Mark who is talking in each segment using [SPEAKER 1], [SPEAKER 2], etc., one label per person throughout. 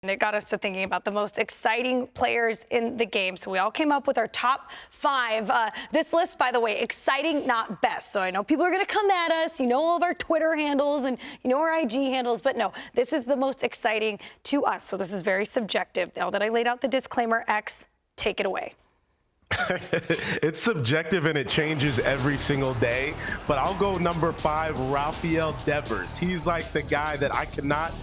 [SPEAKER 1] And it got us to thinking about the most exciting players in the game. So we all came up with our top 5. This list, by the way, exciting, not best. So I know people are going to come at us. You know all of our Twitter handles and you know our IG handles. But no, this is the most exciting to us. So this is very subjective. Now that I laid out the disclaimer, X, take it away.
[SPEAKER 2] It's subjective and it changes every single day. But I'll go number 5, Rafael Devers. He's like the guy that I cannot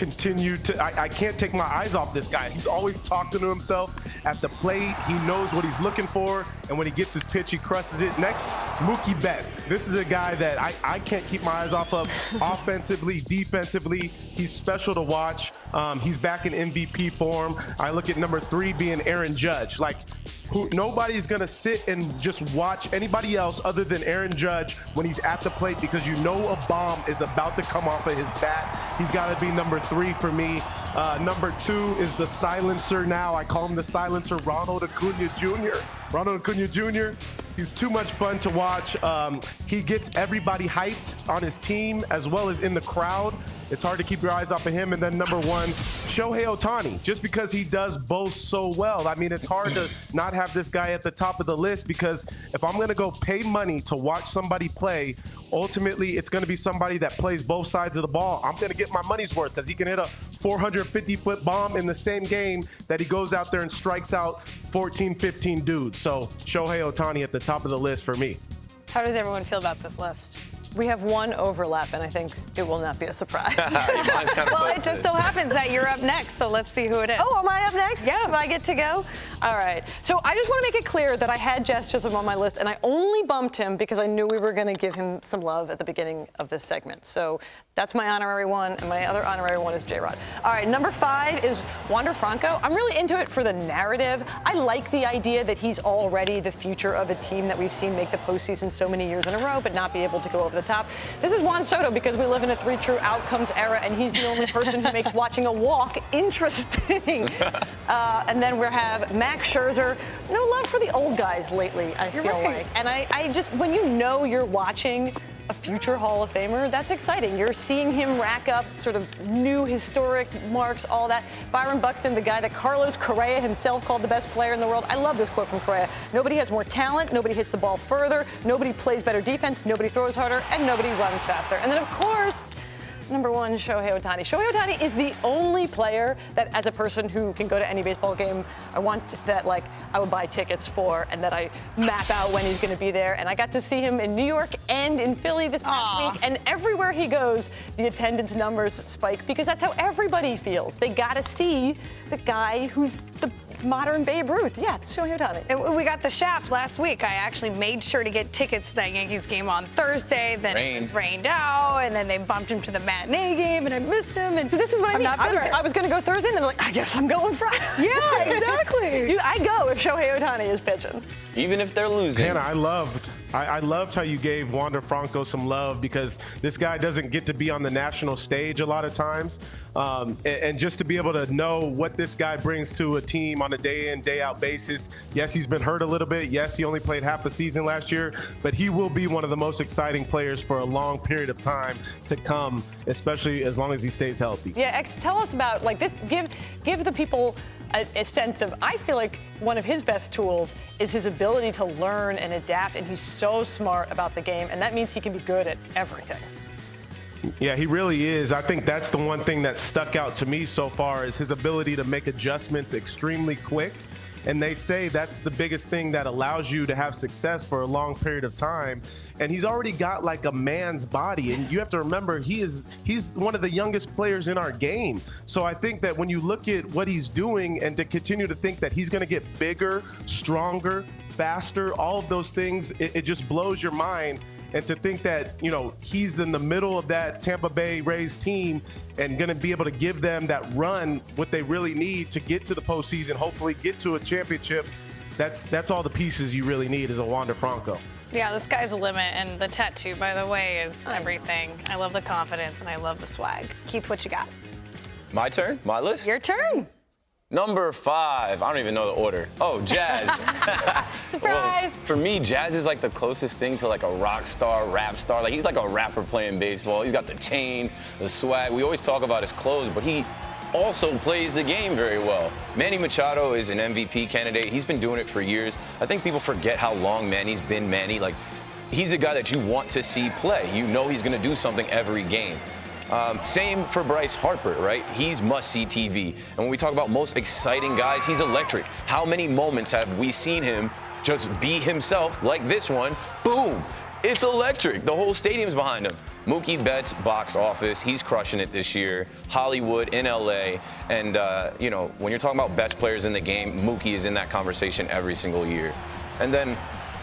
[SPEAKER 2] I can't take my eyes off this guy. He's always talking to himself at the plate. He knows what he's looking for, and when he gets his pitch, he crushes it. Next, Mookie Betts. This is a guy that I can't keep my eyes off of offensively, defensively. He's special to watch. He's back in MVP form. I look at number 3 being Aaron Judge. Like, nobody's going to sit and just watch anybody else other than Aaron Judge when he's at the plate, because you know a bomb is about to come off of his bat. He's got to be number 3 for me. Number 2 is the silencer now. I call him the silencer, Ronald Acuna Jr. Ronald Acuna Jr., he's too much fun to watch. He gets everybody hyped on his team as well as in the crowd. It's hard to keep your eyes off of him. And then number 1, Shohei Ohtani, just because he does both so well. I mean, it's hard to not have this guy at the top of the list, because if I'm going to go pay money to watch somebody play, ultimately it's going to be somebody that plays both sides of the ball. I'm going to get my money's worth, because he can hit a 450-foot bomb in the same game that he goes out there and strikes out 14, 15 dudes. So Shohei Ohtani at the top of the list for me.
[SPEAKER 1] How does everyone feel about this list?
[SPEAKER 3] We have one overlap, and I think it will not be a surprise.
[SPEAKER 1] Well, it just so happens that you're up next, so let's see who it is.
[SPEAKER 3] Oh, am I up next?
[SPEAKER 1] Yeah.
[SPEAKER 3] Do I get to go? All right. So I just want to make it clear that I had Jazz Chisholm on my list, and I only bumped him because I knew we were going to give him some love at the beginning of this segment. So that's my honorary one, and my other honorary one is J-Rod. All right, number 5 is Wander Franco. I'm really into it for the narrative. I like the idea that he's already the future of a team that we've seen make the postseason so many years in a row, but not be able to go over the top. This is Juan Soto, because we live in a 3 true outcomes era, and he's the only person who makes watching a walk interesting. And then we have Max Scherzer. No love for the old guys lately, I feel like. And I just, when you know you're watching a future Hall of Famer, that's exciting. You're seeing him rack up sort of new historic marks, all that. Byron Buxton, the guy that Carlos Correa himself called the best player in the world. I love this quote from Correa. Nobody has more talent, nobody hits the ball further, nobody plays better defense, nobody throws harder, and nobody runs faster. And then, of course, number 1, Shohei Ohtani. Shohei Ohtani is the only player that, as a person who can go to any baseball game, I want that, like, I would buy tickets for, and that I map out when he's going to be there. And I got to see him in New York and in Philly this past week. And everywhere he goes, the attendance numbers spike, because that's how everybody feels. They got to see the guy who's the modern Babe Ruth. Yeah, it's Shohei Ohtani.
[SPEAKER 1] We got the shaft last week. I actually made sure to get tickets to that Yankees game on Thursday. Then it was rained out, and then they bumped him to the matinee game, and I missed him. And
[SPEAKER 3] so this is what I mean. I was going to go Thursday, and they're like, I guess I'm going Friday.
[SPEAKER 1] Yeah, exactly.
[SPEAKER 3] I go if Shohei Ohtani is pitching.
[SPEAKER 4] Even if they're losing.
[SPEAKER 2] Hannah, I loved how you gave Wander Franco some love, because this guy doesn't get to be on the national stage a lot of times. And just to be able to know what this guy brings to a team on a day in, day out basis. Yes, he's been hurt a little bit. Yes, he only played half the season last year, but he will be one of the most exciting players for a long period of time to come, especially as long as he stays healthy.
[SPEAKER 3] Yeah, X, tell us about, like, this, give the people a sense of, I feel like one of his best tools is his ability to learn and adapt, and he's so smart about the game, and that means he can be good at everything.
[SPEAKER 2] Yeah, he really is. I think that's the one thing that stuck out to me so far, is his ability to make adjustments extremely quick. And they say that's the biggest thing that allows you to have success for a long period of time. And he's already got like a man's body. And you have to remember, he's one of the youngest players in our game. So I think that when you look at what he's doing, and to continue to think that he's going to get bigger, stronger, faster, all of those things, it just blows your mind. And to think that, you know, he's in the middle of that Tampa Bay Rays team and going to be able to give them that run, what they really need to get to the postseason, hopefully get to a championship, that's all the pieces you really need as a Wander Franco.
[SPEAKER 1] Yeah, the sky's the limit, and the tattoo, by the way, is everything. I love the confidence, and I love the swag. Keith, what you got?
[SPEAKER 4] My turn? My list?
[SPEAKER 1] Your turn.
[SPEAKER 4] Number 5, I don't even know the order. Oh, Jazz.
[SPEAKER 1] Surprise.
[SPEAKER 4] Well, for me, Jazz is like the closest thing to like a rock star, rap star. Like, he's like a rapper playing baseball. He's got the chains, the swag. We always talk about his clothes, but he also plays the game very well. Manny Machado is an MVP candidate. He's been doing it for years. I think people forget how long Manny's been Manny. Like, he's a guy that you want to see play. You know he's going to do something every game. Same for Bryce Harper, right? He's must-see TV. And when we talk about most exciting guys, he's electric. How many moments have we seen him just be himself, like this one? Boom! It's electric. The whole stadium's behind him. Mookie Betts, box office. He's crushing it this year. Hollywood, in LA. And, you know, when you're talking about best players in the game, Mookie is in that conversation every single year. And then,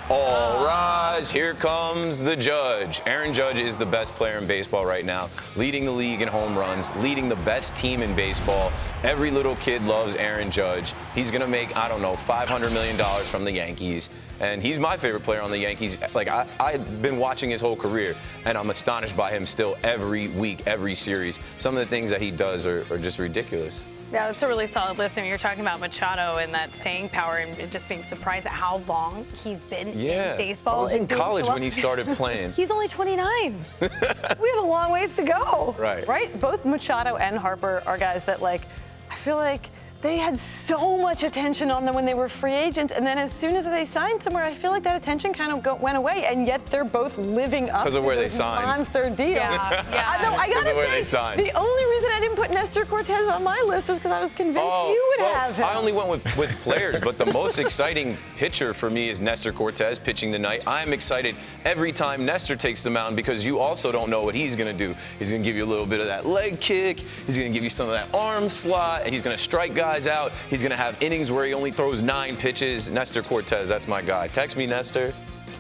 [SPEAKER 4] all rise, here comes the Judge. Aaron Judge is the best player in baseball right now, leading the league in home runs, leading the best team in baseball. Every little kid loves Aaron Judge. He's going to make, I don't know, $500 million from the Yankees. And he's my favorite player on the Yankees. Like, I've been watching his whole career, and I'm astonished by him still every week, every series. Some of the things that he does are just ridiculous.
[SPEAKER 1] Yeah, that's a really solid list. I mean, you're talking about Machado and that staying power and just being surprised at how long he's been in baseball.
[SPEAKER 4] I was in
[SPEAKER 1] and doing
[SPEAKER 4] college
[SPEAKER 1] so
[SPEAKER 4] when he started playing.
[SPEAKER 1] He's only 29. We have a long ways to go.
[SPEAKER 4] Right.
[SPEAKER 3] Right? Both Machado and Harper are guys that, like, I feel like they had so much attention on them when they were free agents, and then as soon as they signed somewhere, I feel like that attention kind of went away, and yet they're both living up
[SPEAKER 4] Because of
[SPEAKER 3] to
[SPEAKER 4] where they
[SPEAKER 3] this
[SPEAKER 4] signed.
[SPEAKER 3] monster deal.
[SPEAKER 1] Yeah, yeah.
[SPEAKER 3] No, I gotta
[SPEAKER 4] where they
[SPEAKER 3] say,
[SPEAKER 4] signed.
[SPEAKER 3] the only reason I didn't put Nestor Cortez on my list was because I was convinced you would have him.
[SPEAKER 4] I only went with players, but the most exciting pitcher for me is Nestor Cortez pitching tonight. I'm excited every time Nestor takes the mound because you also don't know what he's going to do. He's going to give you a little bit of that leg kick. He's going to give you some of that arm slot. And he's going to strike guys out. He's going to have innings where he only throws 9 pitches. Nestor Cortez, that's my guy. Text me, Nestor.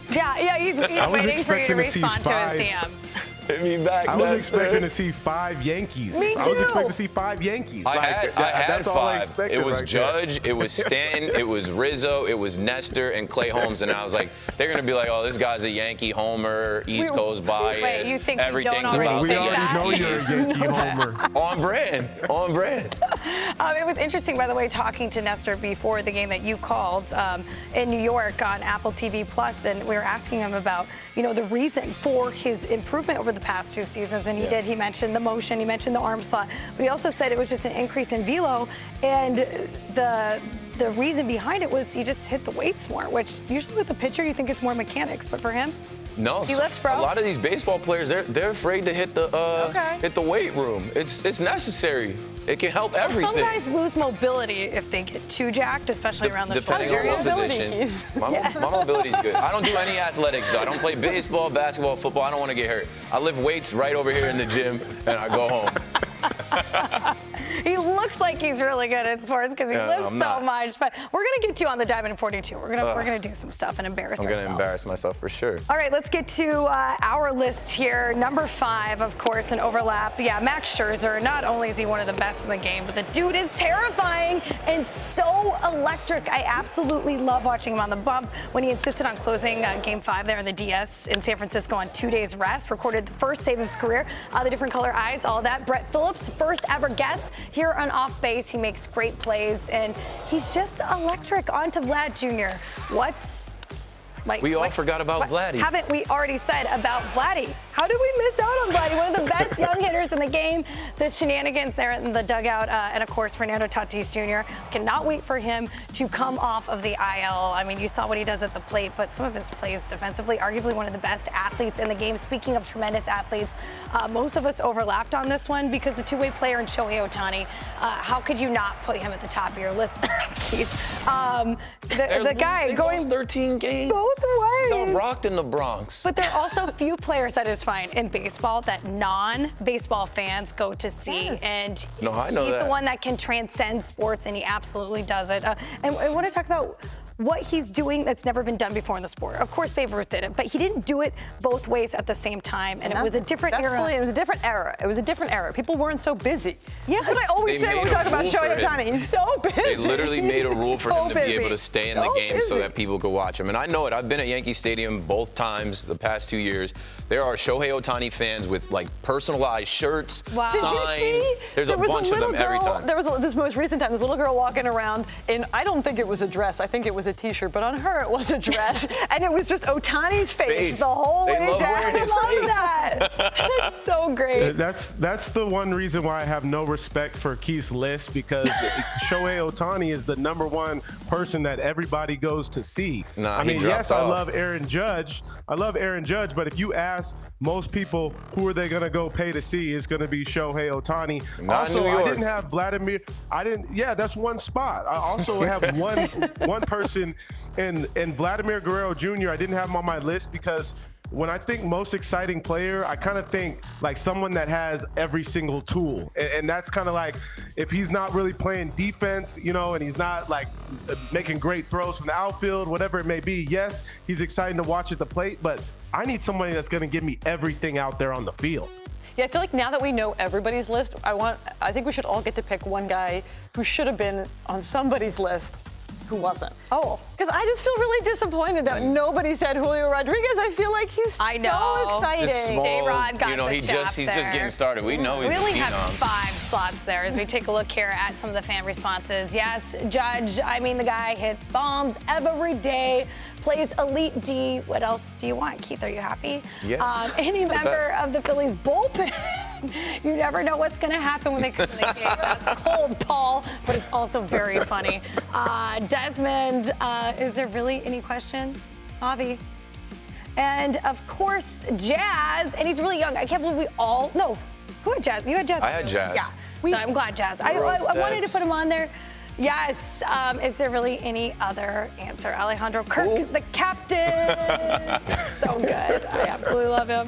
[SPEAKER 1] Yeah, he's waiting for you to
[SPEAKER 2] expecting to see
[SPEAKER 1] respond to his
[SPEAKER 2] 5.
[SPEAKER 1] DM.
[SPEAKER 4] Hit me back,
[SPEAKER 2] I was
[SPEAKER 4] Nestor.
[SPEAKER 2] expecting to see 5 Yankees.
[SPEAKER 1] Me
[SPEAKER 2] I was
[SPEAKER 1] too.
[SPEAKER 2] expecting to see 5 Yankees.
[SPEAKER 4] I had
[SPEAKER 2] that's all I
[SPEAKER 4] 5.
[SPEAKER 2] expected
[SPEAKER 4] It was
[SPEAKER 2] right there.
[SPEAKER 4] Judge, it was Stanton, it was Rizzo, it was Nestor, and Clay Holmes. And I was like, they're going to be like, oh, this guy's a Yankee homer, East Coast bias.
[SPEAKER 1] Wait, you think we don't
[SPEAKER 4] everything's
[SPEAKER 1] already
[SPEAKER 4] about
[SPEAKER 2] We
[SPEAKER 4] the
[SPEAKER 1] think
[SPEAKER 2] already
[SPEAKER 1] that?
[SPEAKER 2] know you're a
[SPEAKER 4] Yankees.
[SPEAKER 2] Yankee homer.
[SPEAKER 4] On brand, on brand.
[SPEAKER 1] It was interesting, by the way, talking to Nestor before the game that you called in New York on Apple TV Plus, and we were asking him about, you know, the reason for his improvement over the past 2 seasons, and he mentioned the motion, he mentioned the arm slot, but he also said it was just an increase in velo, and the reason behind it was he just hit the weights more, which usually with the pitcher you think it's more mechanics, but for him,
[SPEAKER 4] No,
[SPEAKER 1] he lifts, bro.
[SPEAKER 4] A lot of these baseball players, they're afraid to hit the weight room. It's necessary. It can help everything.
[SPEAKER 1] Some guys lose mobility if they get too jacked, especially around the
[SPEAKER 4] Depending
[SPEAKER 1] shoulder
[SPEAKER 4] on what
[SPEAKER 1] area.
[SPEAKER 4] position. My mobility's good. I don't do any athletics, though. I don't play baseball, basketball, football. I don't want to get hurt. I lift weights right over here in the gym, and I go home.
[SPEAKER 1] He looks like he's really good at sports because he lifts
[SPEAKER 4] I'm
[SPEAKER 1] so
[SPEAKER 4] not.
[SPEAKER 1] much. But we're gonna get you on the Diamond 42. We're gonna do some stuff and embarrass
[SPEAKER 4] I'm
[SPEAKER 1] ourselves.
[SPEAKER 4] going to embarrass myself for sure.
[SPEAKER 1] All right, let's get to our list here. Number 5, of course, an overlap. Yeah, Max Scherzer. Not only is he one of the best in the game, but the dude is terrifying and so electric. I absolutely love watching him on the bump when he insisted on closing Game 5 there in the DS in San Francisco on 2 days rest. Recorded the first save of his career. The different color eyes, all of that. Brett Phillips, first ever guest here on Off Base. He makes great plays, and he's just electric. On to Vlad Jr.
[SPEAKER 4] We all forgot about Vladdy.
[SPEAKER 1] Haven't we already said about Vladdy? How did we miss out on Vladdy? One of the best young hitters in the game. The shenanigans there in the dugout, and of course, Fernando Tatis Jr. Cannot wait for him to come off of the IL. I mean, you saw what he does at the plate, but some of his plays defensively, arguably one of the best athletes in the game. Speaking of tremendous athletes, most of us overlapped on this one because the two-way player in Shohei Ohtani, how could you not put him at the top of your list? Keith. The guy going
[SPEAKER 4] lost 13 games.
[SPEAKER 1] both ways.
[SPEAKER 4] Got rocked in the Bronx.
[SPEAKER 1] But there are also few players that is fine in baseball that non-baseball fans go to see.
[SPEAKER 3] Yes.
[SPEAKER 1] And
[SPEAKER 4] No, I know
[SPEAKER 1] he's
[SPEAKER 4] that.
[SPEAKER 1] the one that can transcend sports, and he absolutely does it. And I want to talk about what he's doing that's never been done before in the sport. Of course, Babe Ruth did it, but he didn't do it both ways at the same time, and it was a different era.
[SPEAKER 3] It was a different era. It was a different era. People weren't so busy. Yeah, that's what I always
[SPEAKER 4] They
[SPEAKER 3] say when we
[SPEAKER 4] made a
[SPEAKER 3] talk about
[SPEAKER 4] rule for
[SPEAKER 3] Shohei
[SPEAKER 4] him.
[SPEAKER 3] Ohtani. He's so busy.
[SPEAKER 4] They literally made a rule for
[SPEAKER 3] So
[SPEAKER 4] him to be
[SPEAKER 3] busy.
[SPEAKER 4] able to stay in the
[SPEAKER 3] So
[SPEAKER 4] game so
[SPEAKER 3] busy.
[SPEAKER 4] that people could watch him. And I know it. I've I've been at Yankee Stadium both times the past 2 years. There are Shohei Ohtani fans with like personalized shirts,
[SPEAKER 1] Wow.
[SPEAKER 3] Did you
[SPEAKER 4] signs.
[SPEAKER 3] see?
[SPEAKER 4] There's a bunch of them every time.
[SPEAKER 3] There was this most recent time, this little girl walking around in, I don't think it was a dress, I think it was a t-shirt, but on her it was a dress, and it was just Ohtani's face the whole
[SPEAKER 4] They
[SPEAKER 3] way
[SPEAKER 4] love
[SPEAKER 3] down.
[SPEAKER 4] wearing his
[SPEAKER 3] I love
[SPEAKER 4] face.
[SPEAKER 3] that.
[SPEAKER 1] That's so great.
[SPEAKER 2] That's the one reason why I have no respect for Keith's list, because Shohei Ohtani is the #1 person that everybody goes to see.
[SPEAKER 4] Nah,
[SPEAKER 2] I
[SPEAKER 4] he
[SPEAKER 2] mean,
[SPEAKER 4] dropped
[SPEAKER 2] yes, I
[SPEAKER 4] off.
[SPEAKER 2] love Aaron Judge. But if you ask most people who are they going to go pay to see, it's going to be Shohei Ohtani.
[SPEAKER 4] Not
[SPEAKER 2] Also,
[SPEAKER 4] New
[SPEAKER 2] I
[SPEAKER 4] York.
[SPEAKER 2] didn't have Vladimir. Yeah, that's one spot. I also have one person in Vladimir Guerrero Jr. I didn't have him on my list because when I think most exciting player, I kind of think like someone that has every single tool. And that's kind of like if he's not really playing defense, and he's not like making great throws from the outfield, whatever it may be. Yes, he's exciting to watch at the plate, but I need somebody that's going to give me everything out there on the field.
[SPEAKER 3] Yeah, I feel like now that we know everybody's list, I think we should all get to pick one guy who should have been on somebody's list who wasn't.
[SPEAKER 1] Oh.
[SPEAKER 3] Because I just feel really disappointed that nobody said Julio Rodriguez. I feel like he's
[SPEAKER 1] I know.
[SPEAKER 3] so exciting.
[SPEAKER 4] Just small,
[SPEAKER 1] J-Rod got the
[SPEAKER 4] he's
[SPEAKER 1] shaft
[SPEAKER 4] just
[SPEAKER 1] there.
[SPEAKER 4] getting started. We know he's
[SPEAKER 1] We only
[SPEAKER 4] a
[SPEAKER 1] have
[SPEAKER 4] phenom.
[SPEAKER 1] 5 slots there as we take a look here at some of the fan responses. Yes, Judge, the guy hits bombs every day, plays elite D. What else do you want, Keith? Are you happy?
[SPEAKER 4] Yeah.
[SPEAKER 1] Any
[SPEAKER 4] It's the
[SPEAKER 1] member
[SPEAKER 4] best.
[SPEAKER 1] of the Phillies bullpen. You never know what's going to happen when they come in the game. That's cold, Paul, but it's also very funny. Desmond, is there really any question? Avi. And of course, Jazz, and he's really young. I can't believe who had Jazz? You had Jazz.
[SPEAKER 4] I had Jazz.
[SPEAKER 1] Yeah, so I'm glad Jazz. I wanted to put him on there. Yes. Is there really any other answer? Alejandro Kirk, the captain. So good. I absolutely love him.